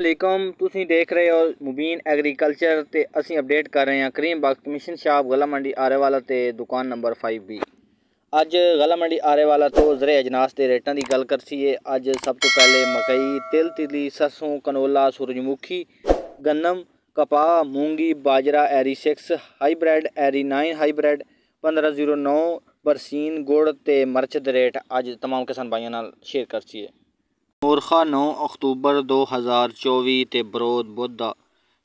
ਵਾਲੇਕੁਮ ਤੁਸੀਂ ਦੇਖ ਰਹੇ ਹੋ ਮੁਬੀਨ ਐਗਰੀਕਲਚਰ ਤੇ ਅਸੀਂ ਅਪਡੇਟ ਕਰ ਰਹੇ ਹਾਂ ਕਰੀਮ ਬਖਸ਼ ਕਮਿਸ਼ਨ ਸ਼ਾਪ ਗਲਾ ਮੰਡੀ ਆਰੇਵਾਲਾ ਤੇ ਦੁਕਾਨ ਨੰਬਰ 5B। ਅੱਜ ਗਲਾ ਮੰਡੀ ਆਰੇਵਾਲਾ ਤੋਂ ਜ਼ਰੇ ਅਜਨਾਸ ਦੇ ਰੇਟਾਂ ਦੀ ਗੱਲ ਕਰਸੀਏ। ਅੱਜ ਸਭ ਤੋਂ ਪਹਿਲੇ ਮਕਈ, ਤਿਲ ਤਿਲੀ, ਸਰਸੋਂ, ਕਨੋਲਾ, ਸੂਰਜਮੁਖੀ, गन्नम, कपाह, मूंगी, बाजरा, एरी 6 हाईब्रिड, एरी 9 हाईब्रिड, 1509 बरसीन, गुड़ ते मर्च दे रेट अज तमाम किसान भाइयों नाल शेयर करसीए। मोरखा 9 अक्तूबर 2024 ते बरोध बुध।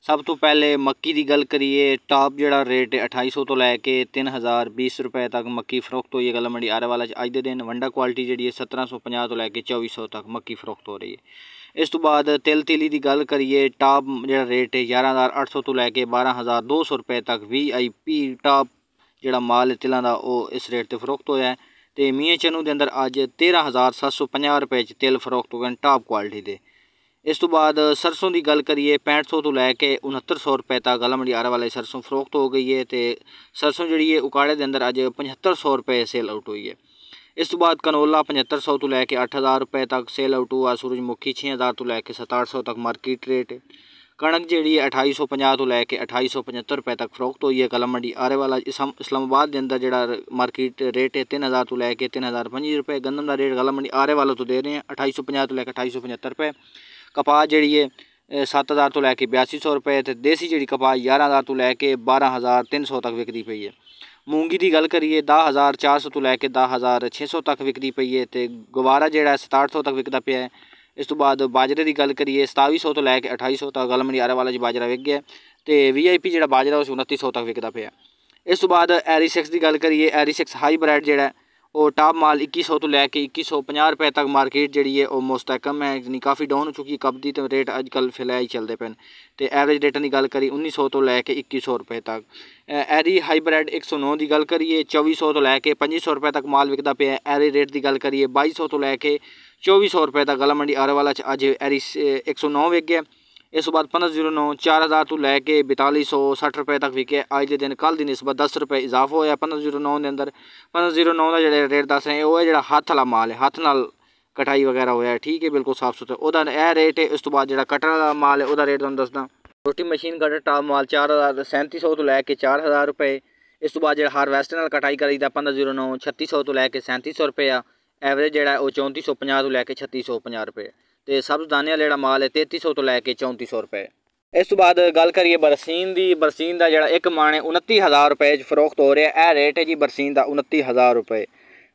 सब तो पहले मक्की की गल करिए। टॉप जड़ा रेट है 2800 तो लैके 3020 रुपए तक मक्की फरोख्त हुई है गला मंडी आरेवाला अज दे दिन। वंडा क्वालिटी जी है 1750 तो लैके 2400 तक मक्की फरोख्त हो रही है। इस तो बाद तिल तिली की गल करिए। टॉप जो रेट है 11800 तो लैके 12200 रुपए तक VIP टॉप जो माल है तिलों का वह इस रेट से फरोख्त होया है। तो मियाँ चनू के अंदर अज 13750 रुपए तिल फरोख्त हो गए टॉप क्वालिटी के। इस तो बाद सरसों की गल करिए 6500 तो लैके 6900 रुपए तक गला मंडी आरेवाला सरसों फरोख्त हो गई है। तो सरसों जी है उकाड़े के अंदर अज 7500 रुपए सेल आउट हुई है। इस तो बाद कनोला 7500 तो लैके 8000 रुपए तक सेल आउट हुआ। सूरजमुखी 6000 तो लैके 6700 तक मार्केट रेट है। कणक जी है 2850 तो लैके 2875 रुपए तक फरोख्त हुई है गला मंडी आरेवाला इस्लामाबाद के अंदर जड़ा मार्केट रेट है 3000 तो लैके 3025 रुपए। गंदम का रेट गला मंडी आरेवाला तो दे रहे हैं 2850 तो लैके 2875 रुपए। कपाह जी है 7000 तो लैके 8200 रुपए। तो देसी जी कपाह 11000 तो लैके 12300 तक विकती पई है। मूंगी की गल करिए 10400 तो लैके 10600 तक विकती पई है। तो गवारा जो 6700 तक विकता पाया है। इस तो बाद बाजरे की गल करिए 2700 तो लैके 2800 तक गला मंडी आरेवाला बाजरा विक गया। तो VIP जो बाजरा उस 2900 तक विकता पाया। इस तो बाद एरी 6 की गल करिए। एरी 6 हाईब्रिड जो वो टॉप माल 2100 तो लैके 2150 रुपए तक मार्केट जी है वो मुस्तकम है, यानी काफ़ी डाउन हो चुकी है कब की। तो रेट अजकल फिलहाल ही चलते पे। तो एवरेज रेटा की गल करिए 1900 तो लैके 2100 रुपए तक। एरी हाईब्रिड 109 की गल करिए 2400 तो लैके 2500 रुपए तक माल विकता पे। एरी रेट की गल करिए 2200 तो लैके 2400 रुपए तक गला मंडी आरेवाला अज एरी 109 विक गया। इस बाद 1509 4000 तो लैके 4260 रुपए तक विके। अज के दिन कल की निस्बत 10 रुपए इजाफा होया 1509 के अंदर। 1509 का जो रेट दस रहे वो है जो हथ वाला माल है, हथ नाल कटाई वगैरह होया ठीक है बिल्कुल साफ सुथरा वह यह रेट है। इस तो बाद जो कटर वाला माल है वह रेट तुहानूं दसदा। रोटी मशीन कटर टॉप माल 3700 तो लैके 4000 रुपए। इस तो बाद जो हारवैस्टर नाल कटाई करीदा 1509 3600 तो लैके 3700 रुपया। एवरेज जो 3450 तो लैके 3650 रुपए। तो सब्ज़ दाने वाला जो माल है 3300 तो लैके 3400 रुपए। इस तो बाद गल करिए बरसीन की। बरसीन का जो एक मन है 29000 रुपए फरोख्त हो रहा है। यह रेट है जी बरसीन का 29000 रुपए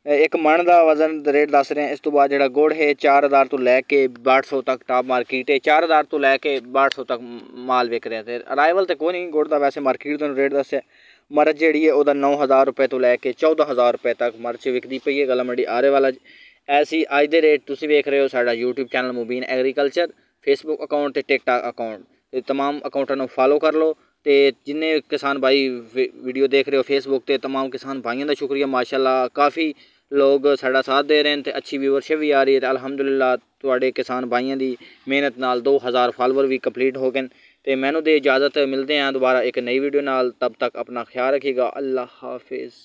एक मन का वजन रेट दस रहे हैं। इस तो बाद जो गुड़ है 4000 तो लैके 6200 तक टॉप मार्केट है। 4000 तो लैके 6200 तक माल विक रहे हैं। अराइवल तो कोई नहीं गुड़ का वैसे मार्केट का रेट दस है। मर्च जी है वह 9000 रुपए तो लैके 14000 रुपए तक मर्च विकती पई है गला मंडी आरेवाला। ऐसी अज दे रेट तुसीं वेख रहे हो साडा यूट्यूब चैनल मुबीन एग्रीकल्चर, फेसबुक अकाउंट ते टिकटॉक अकाउंट। तो तमाम अकाउंटां नूं फॉलो कर लो। तो जिन्ने किसान भाई वीडियो देख रहे हो फेसबुक ते तमाम किसान भाइयों का शुक्रिया। माशाअल्लाह काफ़ी लोग साडा साथ दे रहे हैं तो अच्छी व्यूवरशिप भी आ रही है। तो अलहमदुलिल्लाह तुहाडे किसान भाइयों की मेहनत नाल 2000 फॉलोवर भी कंप्लीट हो गए। तो मैनू दे इजाज़त, मिलते हैं दोबारा एक नई वीडियो नाल। तब तक अपना ख्याल रखिएगा। अल्लाह हाफिज़।